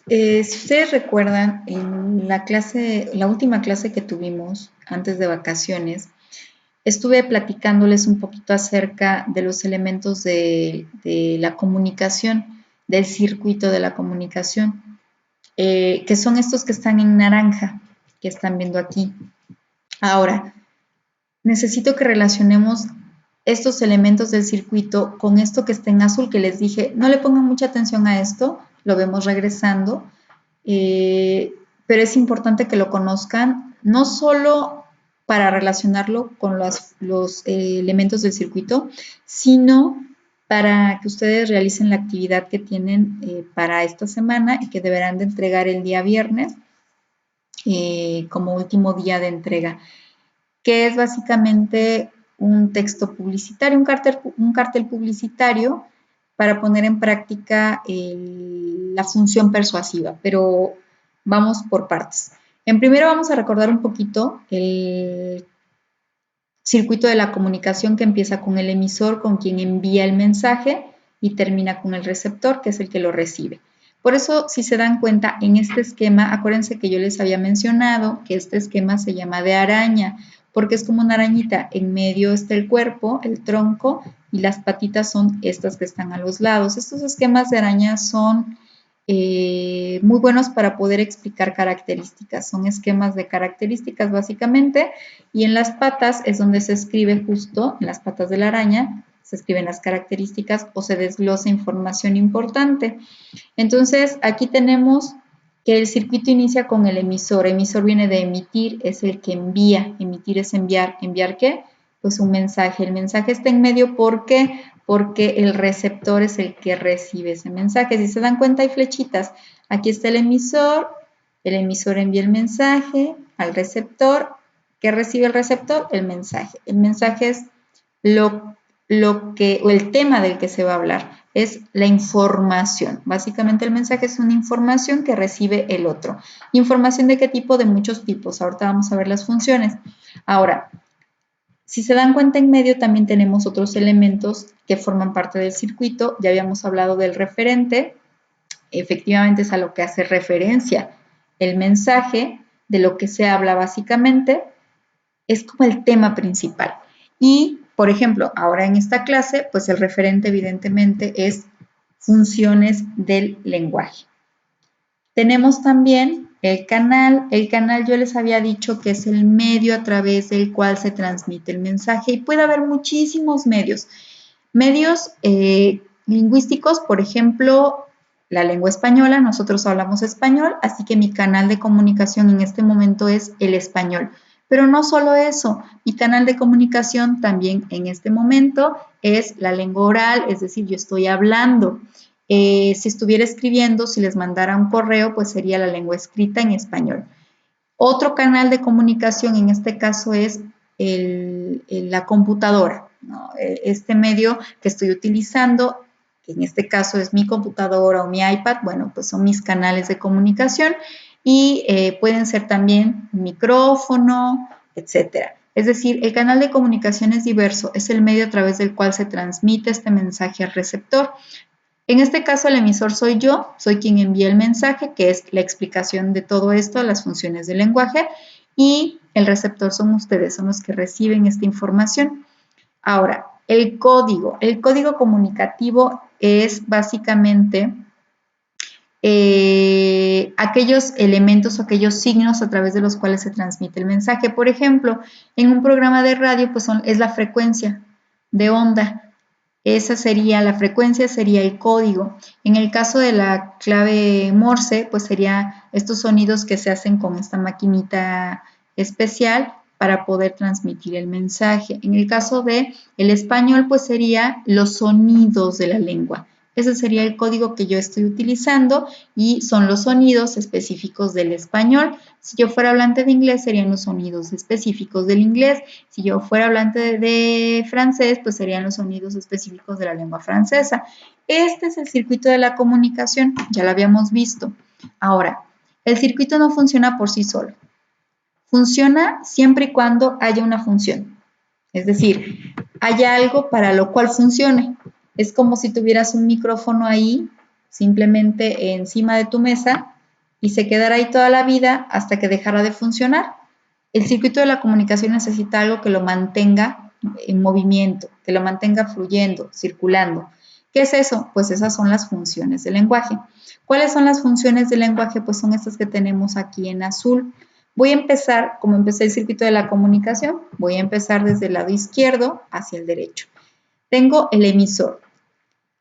Si ustedes recuerdan, en la última clase que tuvimos antes de vacaciones, estuve platicándoles un poquito acerca de los elementos de la comunicación, del circuito de la comunicación, que son estos que están en naranja, que están viendo aquí. Ahora, necesito que relacionemos estos elementos del circuito con esto que está en azul, que les dije, no le pongan mucha atención a esto, lo vemos regresando, pero es importante que lo conozcan, no solo para relacionarlo con los elementos del circuito, sino para que ustedes realicen la actividad que tienen para esta semana y que deberán de entregar el día viernes como último día de entrega, que es básicamente un texto publicitario, un cartel publicitario para poner en práctica la función persuasiva, pero vamos por partes. En primero vamos a recordar un poquito el circuito de la comunicación que empieza con el emisor, con quien envía el mensaje, y termina con el receptor, que es el que lo recibe. Por eso, si se dan cuenta, en este esquema, acuérdense que yo les había mencionado que este esquema se llama de araña, porque es como una arañita. En medio está el cuerpo, el tronco, y las patitas son estas que están a los lados. Estos esquemas de araña son muy buenos para poder explicar características. Son esquemas de características básicamente, y en las patas es donde se escribe justo, en las patas de la araña, se escriben las características o se desglosa información importante. Entonces, aquí tenemos que el circuito inicia con el emisor. Emisor viene de emitir, es el que envía. Emitir es enviar. ¿Enviar qué? Pues un mensaje. El mensaje está en medio, ¿por qué? Porque el receptor es el que recibe ese mensaje. Si se dan cuenta, hay flechitas. Aquí está el emisor envía el mensaje al receptor. ¿Qué recibe el receptor? El mensaje. El mensaje es o el tema del que se va a hablar, es la información. Básicamente el mensaje es una información que recibe el otro. ¿Información de qué tipo? De muchos tipos. Ahorita vamos a ver las funciones. Ahora, si se dan cuenta, en medio también tenemos otros elementos que forman parte del circuito. Ya habíamos hablado del referente. Efectivamente es a lo que hace referencia el mensaje, de lo que se habla básicamente. Es como el tema principal. Y, por ejemplo, ahora en esta clase, pues el referente evidentemente es funciones del lenguaje. Tenemos también el canal. El canal yo les había dicho que es el medio a través del cual se transmite el mensaje, y puede haber muchísimos medios. Medios lingüísticos, por ejemplo, la lengua española, nosotros hablamos español, así que mi canal de comunicación en este momento es el español. Pero no solo eso, mi canal de comunicación también en este momento es la lengua oral, es decir, yo estoy hablando. Si estuviera escribiendo, si les mandara un correo, pues sería la lengua escrita en español. Otro canal de comunicación en este caso es la computadora, ¿no? Este medio que estoy utilizando, que en este caso es mi computadora o mi iPad, bueno, pues son mis canales de comunicación, y pueden ser también un micrófono, etcétera. Es decir, el canal de comunicación es diverso, es el medio a través del cual se transmite este mensaje al receptor. En este caso, el emisor soy yo, soy quien envía el mensaje, que es la explicación de todo esto, las funciones del lenguaje, y el receptor son ustedes, son los que reciben esta información. Ahora, el código comunicativo es básicamente aquellos elementos o aquellos signos a través de los cuales se transmite el mensaje. Por ejemplo, en un programa de radio, pues es la frecuencia de onda. Esa sería, la frecuencia sería el código. En el caso de la clave Morse, pues sería estos sonidos que se hacen con esta maquinita especial para poder transmitir el mensaje. En el caso de el español, pues sería los sonidos de la lengua. Ese sería el código que yo estoy utilizando, y son los sonidos específicos del español. Si yo fuera hablante de inglés, serían los sonidos específicos del inglés. Si yo fuera hablante de francés, pues serían los sonidos específicos de la lengua francesa. Este es el circuito de la comunicación, ya lo habíamos visto. Ahora, el circuito no funciona por sí solo. Funciona siempre y cuando haya una función. Es decir, haya algo para lo cual funcione. Es como si tuvieras un micrófono ahí simplemente encima de tu mesa y se quedará ahí toda la vida hasta que dejara de funcionar. El circuito de la comunicación necesita algo que lo mantenga en movimiento, que lo mantenga fluyendo, circulando. ¿Qué es eso? Pues esas son las funciones del lenguaje. ¿Cuáles son las funciones del lenguaje? Pues son estas que tenemos aquí en azul. Voy a empezar, como empecé el circuito de la comunicación, voy a empezar desde el lado izquierdo hacia el derecho. Tengo el emisor.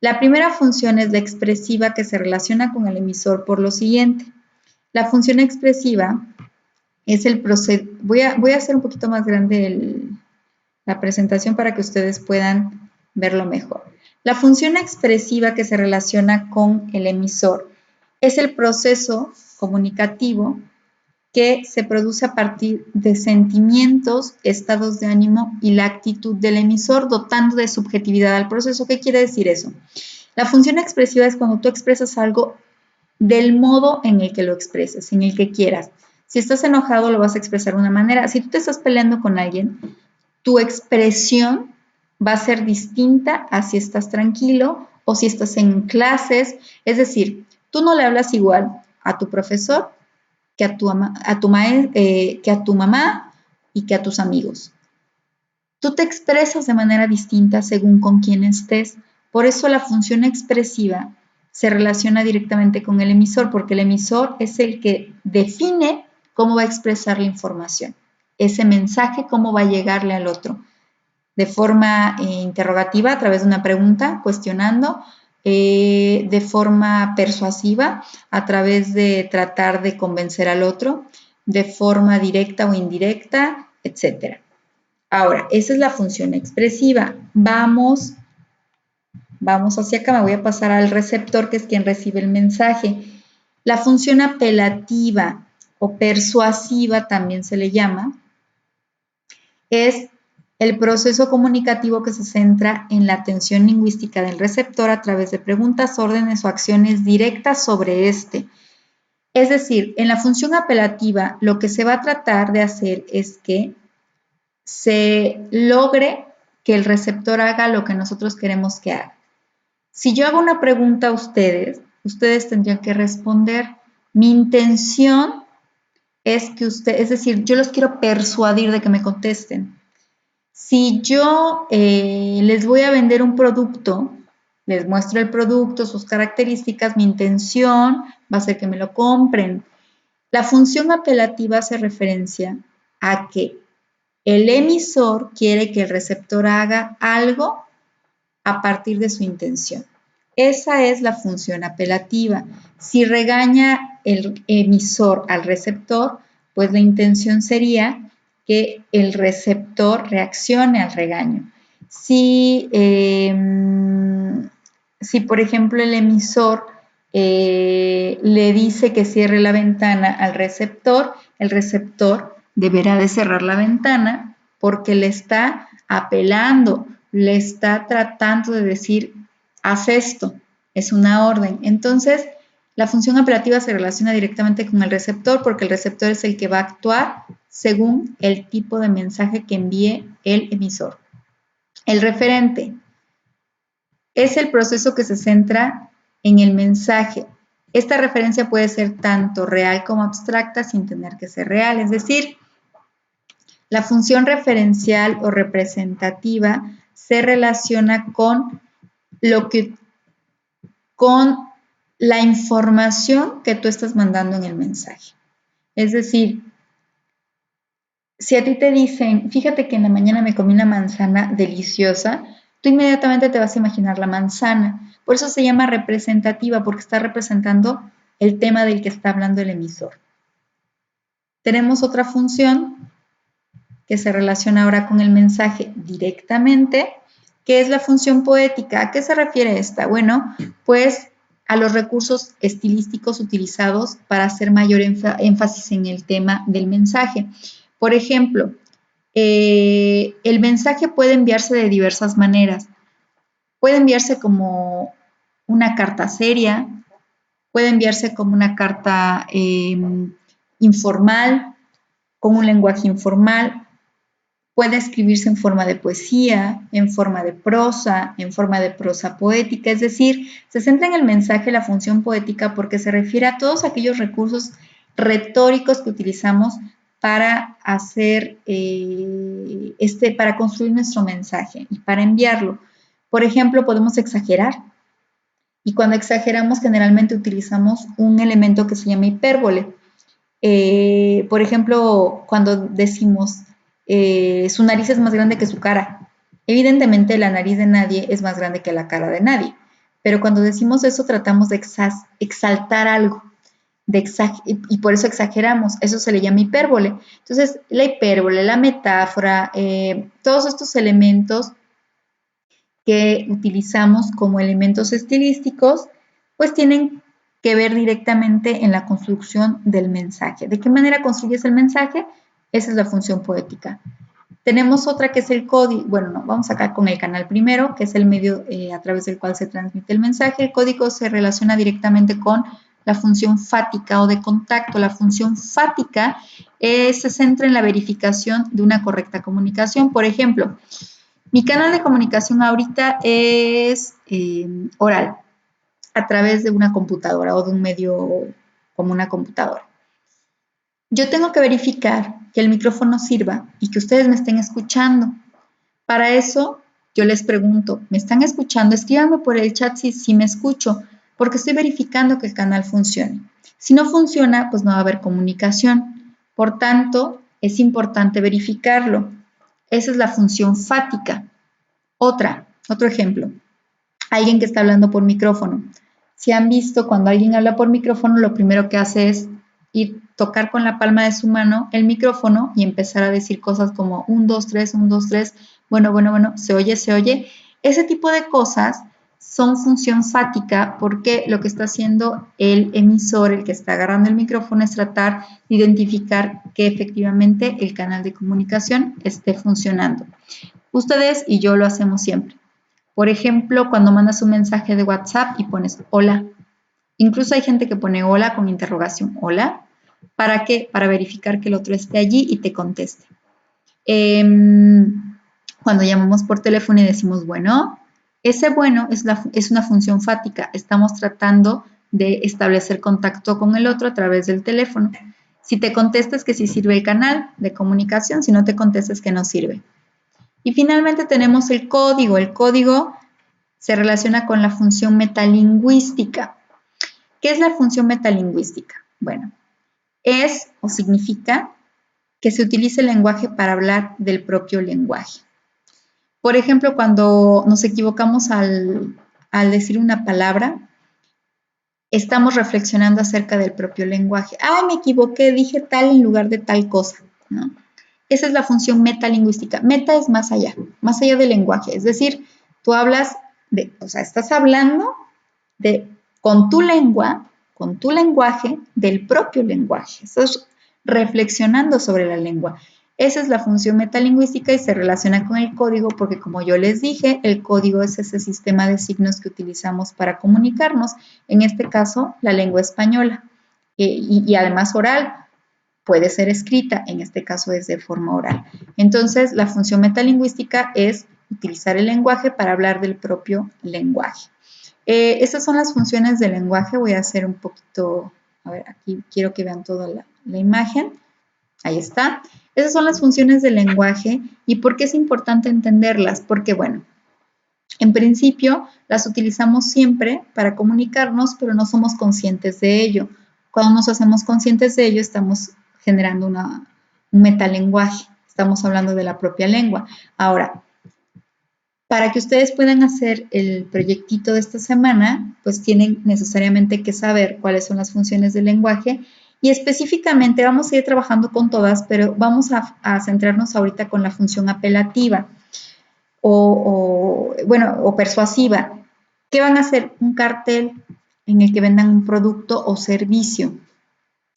La primera función es la expresiva, que se relaciona con el emisor por lo siguiente. La función expresiva es el proceso. Voy a hacer un poquito más grande la presentación para que ustedes puedan verlo mejor. La función expresiva que se relaciona con el emisor es el proceso comunicativo que se produce a partir de sentimientos, estados de ánimo y la actitud del emisor, dotando de subjetividad al proceso. ¿Qué quiere decir eso? La función expresiva es cuando tú expresas algo del modo en el que lo expreses, en el que quieras. Si estás enojado, lo vas a expresar de una manera. Si tú te estás peleando con alguien, tu expresión va a ser distinta a si estás tranquilo o si estás en clases. Es decir, tú no le hablas igual a tu profesor que a tu mamá y que a tus amigos. Tú te expresas de manera distinta según con quién estés. Por eso la función expresiva se relaciona directamente con el emisor, porque el emisor es el que define cómo va a expresar la información, ese mensaje, cómo va a llegarle al otro, de forma interrogativa, a través de una pregunta, cuestionando, de forma persuasiva, a través de tratar de convencer al otro, de forma directa o indirecta, etc. Ahora, esa es la función expresiva. Vamos hacia acá, me voy a pasar al receptor, que es quien recibe el mensaje. La función apelativa o persuasiva, también se le llama, es el proceso comunicativo que se centra en la atención lingüística del receptor a través de preguntas, órdenes o acciones directas sobre este. Es decir, en la función apelativa, lo que se va a tratar de hacer es que se logre que el receptor haga lo que nosotros queremos que haga. Si yo hago una pregunta a ustedes, ustedes tendrían que responder. Mi intención es que es decir, yo los quiero persuadir de que me contesten. Si yo les voy a vender un producto, les muestro el producto, sus características, mi intención va a ser que me lo compren. La función apelativa hace referencia a que el emisor quiere que el receptor haga algo a partir de su intención. Esa es la función apelativa. Si regaña el emisor al receptor, pues la intención sería que el receptor reaccione al regaño. Si por ejemplo, el emisor le dice que cierre la ventana al receptor, el receptor deberá de cerrar la ventana porque le está apelando, le está tratando de decir, haz esto, es una orden. Entonces, la función apelativa se relaciona directamente con el receptor porque el receptor es el que va a actuar según el tipo de mensaje que envíe el emisor. El referente es el proceso que se centra en el mensaje. Esta referencia puede ser tanto real como abstracta sin tener que ser real, es decir, la función referencial o representativa se relaciona con la información que tú estás mandando en el mensaje. Es decir, si a ti te dicen, fíjate que en la mañana me comí una manzana deliciosa, tú inmediatamente te vas a imaginar la manzana. Por eso se llama representativa, porque está representando el tema del que está hablando el emisor. Tenemos otra función que se relaciona ahora con el mensaje directamente, que es la función poética. ¿A qué se refiere esta? Bueno, pues a los recursos estilísticos utilizados para hacer mayor énfasis en el tema del mensaje. Por ejemplo, el mensaje puede enviarse de diversas maneras. Puede enviarse como una carta seria, puede enviarse como una carta informal, con un lenguaje informal, Puede escribirse en forma de poesía, en forma de prosa, en forma de prosa poética, es decir, se centra en el mensaje la función poética porque se refiere a todos aquellos recursos retóricos que utilizamos para hacer, para construir nuestro mensaje y para enviarlo. Por ejemplo, podemos exagerar, y cuando exageramos generalmente utilizamos un elemento que se llama hipérbole. Por ejemplo, cuando decimos su nariz es más grande que su cara. Evidentemente la nariz de nadie es más grande que la cara de nadie, pero cuando decimos eso tratamos de exaltar algo, y por eso exageramos, eso se le llama hipérbole. Entonces, la hipérbole, la metáfora, todos estos elementos que utilizamos como elementos estilísticos, pues tienen que ver directamente en la construcción del mensaje. ¿De qué manera construyes el mensaje? Esa es la función poética. Tenemos otra que es el código. Bueno, no, vamos acá con el canal primero, que es el medio a través del cual se transmite el mensaje. El código se relaciona directamente con la función fática o de contacto. La función fática se centra en la verificación de una correcta comunicación. Por ejemplo, mi canal de comunicación ahorita es oral, a través de una computadora o de un medio como una computadora. Yo tengo que verificar que el micrófono sirva y que ustedes me estén escuchando. Para eso, yo les pregunto, ¿me están escuchando? Escríbanme por el chat si me escucho, porque estoy verificando que el canal funcione. Si no funciona, pues no va a haber comunicación. Por tanto, es importante verificarlo. Esa es la función fática. Otro ejemplo, alguien que está hablando por micrófono. Si han visto cuando alguien habla por micrófono, lo primero que hace es ir tocar con la palma de su mano el micrófono y empezar a decir cosas como 1, 2, 3, 1, 2, 3, bueno, se oye, se oye. Ese tipo de cosas son función fática porque lo que está haciendo el emisor, el que está agarrando el micrófono, es tratar de identificar que efectivamente el canal de comunicación esté funcionando. Ustedes y yo lo hacemos siempre. Por ejemplo, cuando mandas un mensaje de WhatsApp y pones hola. Incluso hay gente que pone hola con interrogación, hola. ¿Para qué? Para verificar que el otro esté allí y te conteste. Cuando llamamos por teléfono y decimos bueno, ese bueno es una función fática. Estamos tratando de establecer contacto con el otro a través del teléfono. Si te contestas que sí sirve el canal de comunicación, si no te contestas que no sirve. Y finalmente tenemos el código. El código se relaciona con la función metalingüística. ¿Qué es la función metalingüística? Bueno, es o significa que se utilice el lenguaje para hablar del propio lenguaje. Por ejemplo, cuando nos equivocamos al decir una palabra, estamos reflexionando acerca del propio lenguaje. ¡Ay, me equivoqué! Dije tal en lugar de tal cosa, ¿no? Esa es la función metalingüística. Meta es más allá del lenguaje. Es decir, tú hablas estás hablando con tu lengua, con tu lenguaje, del propio lenguaje. Estás reflexionando sobre la lengua. Esa es la función metalingüística y se relaciona con el código porque, como yo les dije, el código es ese sistema de signos que utilizamos para comunicarnos, en este caso, la lengua española, y además oral. Puede ser escrita, en este caso es de forma oral. Entonces, la función metalingüística es utilizar el lenguaje para hablar del propio lenguaje. Estas son las funciones del lenguaje. Voy a hacer un poquito, a ver, aquí quiero que vean toda la imagen. Ahí está. Esas son las funciones del lenguaje. ¿Y por qué es importante entenderlas? Porque, bueno, en principio las utilizamos siempre para comunicarnos, pero no somos conscientes de ello. Cuando nos hacemos conscientes de ello, estamos generando un metalenguaje. Estamos hablando de la propia lengua. Ahora, para que ustedes puedan hacer el proyectito de esta semana, pues tienen necesariamente que saber cuáles son las funciones del lenguaje y específicamente vamos a ir trabajando con todas, pero vamos a centrarnos ahorita con la función apelativa o persuasiva. ¿Qué van a hacer? Un cartel en el que vendan un producto o servicio.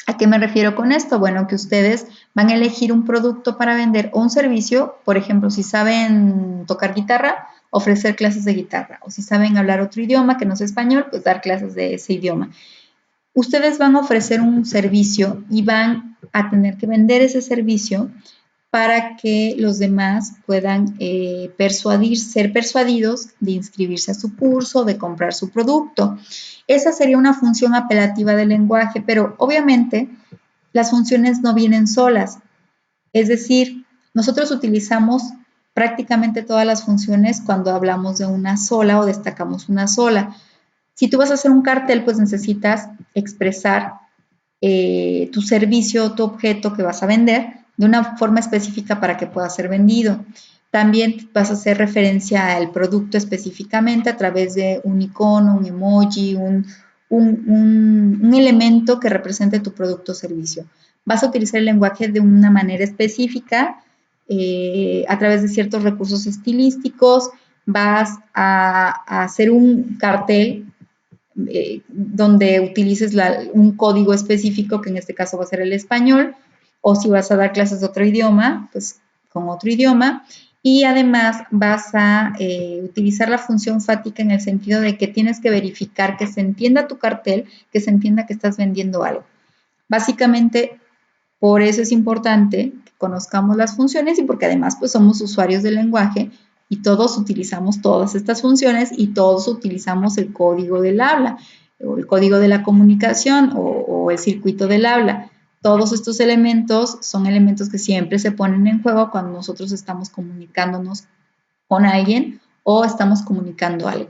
¿A qué me refiero con esto? Bueno, que ustedes van a elegir un producto para vender o un servicio, por ejemplo, si saben tocar guitarra, ofrecer clases de guitarra, o si saben hablar otro idioma que no es español, pues dar clases de ese idioma. Ustedes van a ofrecer un servicio y van a tener que vender ese servicio para que los demás puedan ser persuadidos de inscribirse a su curso, de comprar su producto. Esa sería una función apelativa del lenguaje, pero obviamente las funciones no vienen solas. Es decir, nosotros utilizamos prácticamente todas las funciones cuando hablamos de una sola o destacamos una sola. Si tú vas a hacer un cartel, pues necesitas expresar tu servicio, tu objeto que vas a vender de una forma específica para que pueda ser vendido. También vas a hacer referencia al producto específicamente a través de un icono, un emoji, un elemento que represente tu producto o servicio. Vas a utilizar el lenguaje de una manera específica a través de ciertos recursos estilísticos, vas a hacer un cartel donde utilices un código específico, que en este caso va a ser el español, o si vas a dar clases de otro idioma, pues con otro idioma. Y además vas a utilizar la función fática en el sentido de que tienes que verificar que se entienda tu cartel, que se entienda que estás vendiendo algo. Básicamente, por eso es importante que conozcamos las funciones y porque además pues somos usuarios del lenguaje y todos utilizamos todas estas funciones y todos utilizamos el código del habla o el código de la comunicación o el circuito del habla. Todos estos elementos son elementos que siempre se ponen en juego cuando nosotros estamos comunicándonos con alguien o estamos comunicando algo.